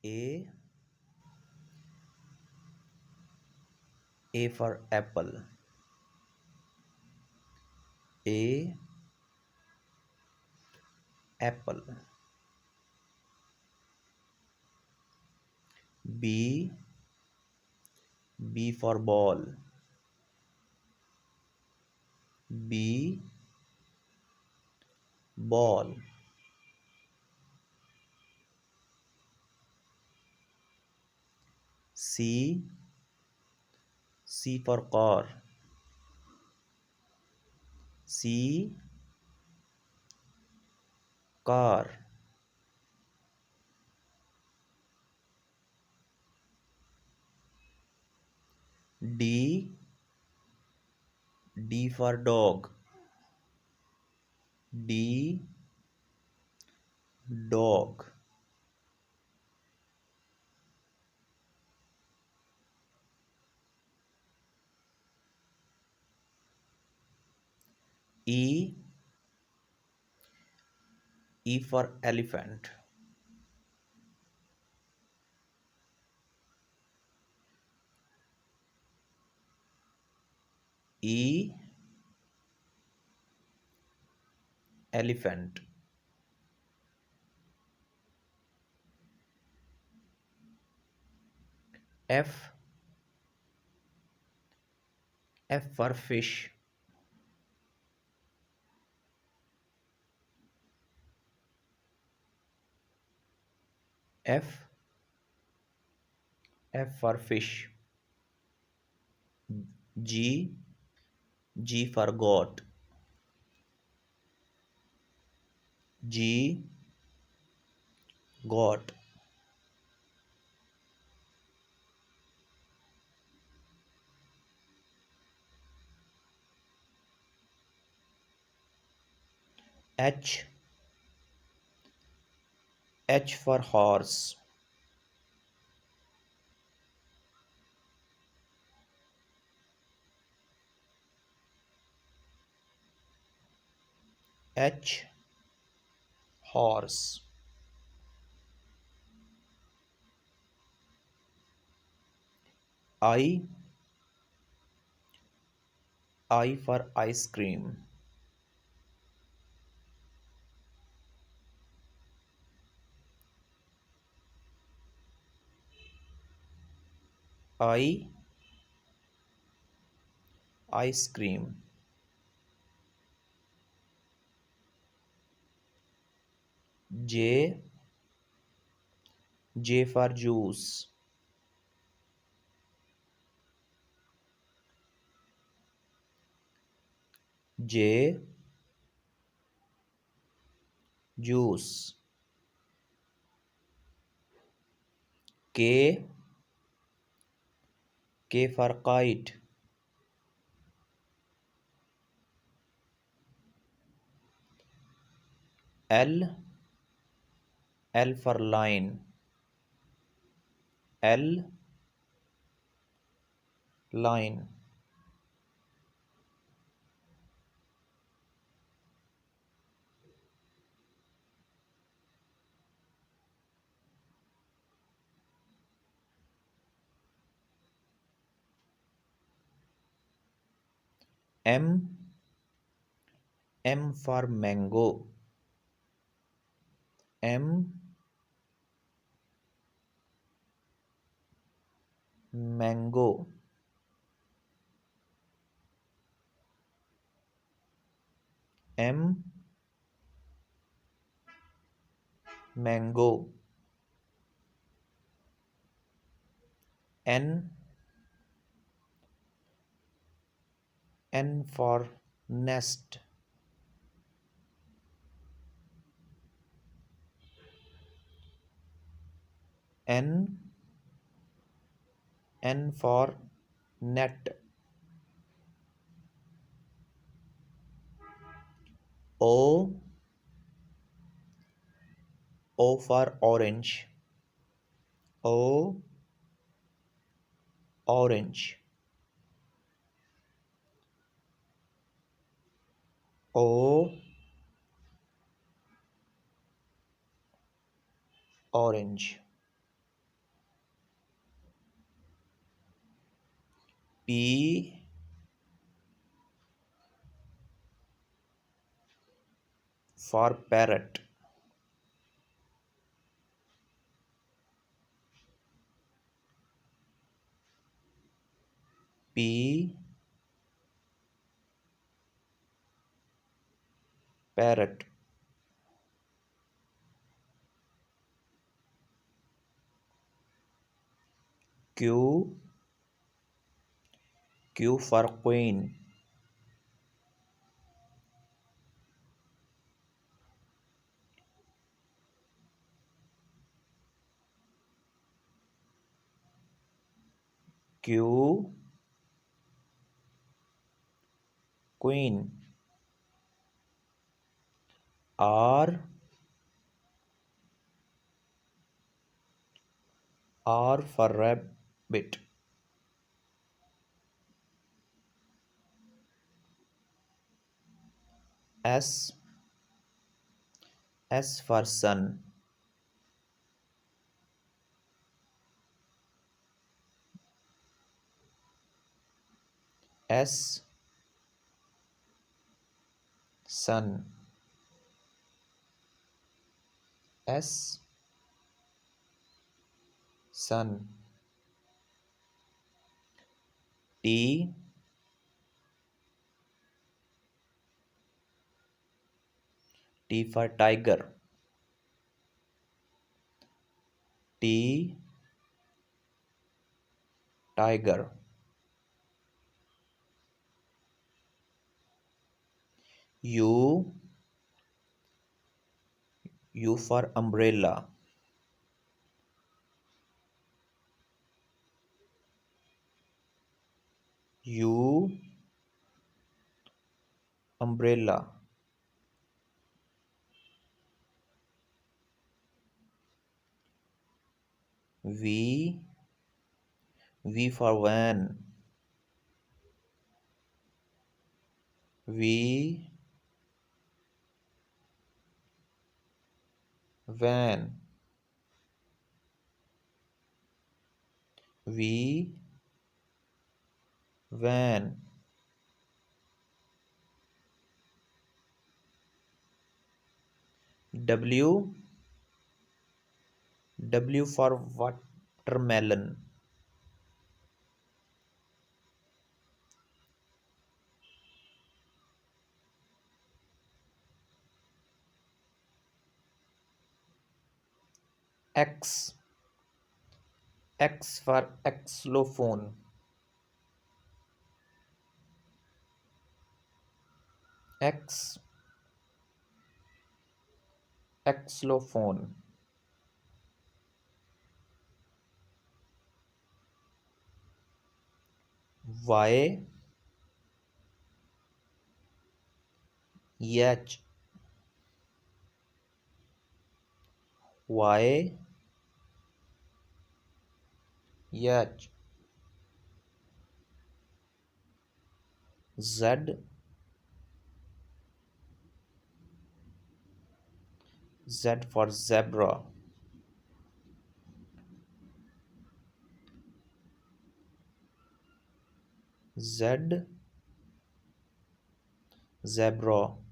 A. A for apple. A. Apple. B. B for ball. B. Ball. C. C for car. C. Car. D. D for dog. D. Dog. E. E for elephant. E. Elephant. F. F for fish. F. F for fish. G. G for goat. G. Goat. H. H for horse. H. Horse. I. I for ice cream. I. Ice cream. J. J for juice. J. Juice. K. K for kite. L. L for line. L. Line. M. M for mango. M. Mango. M. Mango. N. N for nest. N. N for net. O. O for orange. O. Orange. O. Orange. P for parrot. P parrot. Q for queen. Q queen. R for rabbit. S for sun. S sun. S sun. T for tiger. T tiger. U for umbrella. U umbrella. V for van. V van. V van. W for watermelon. X for xylophone. X xylophone. Y H Y H Z for zebra. Z zebra.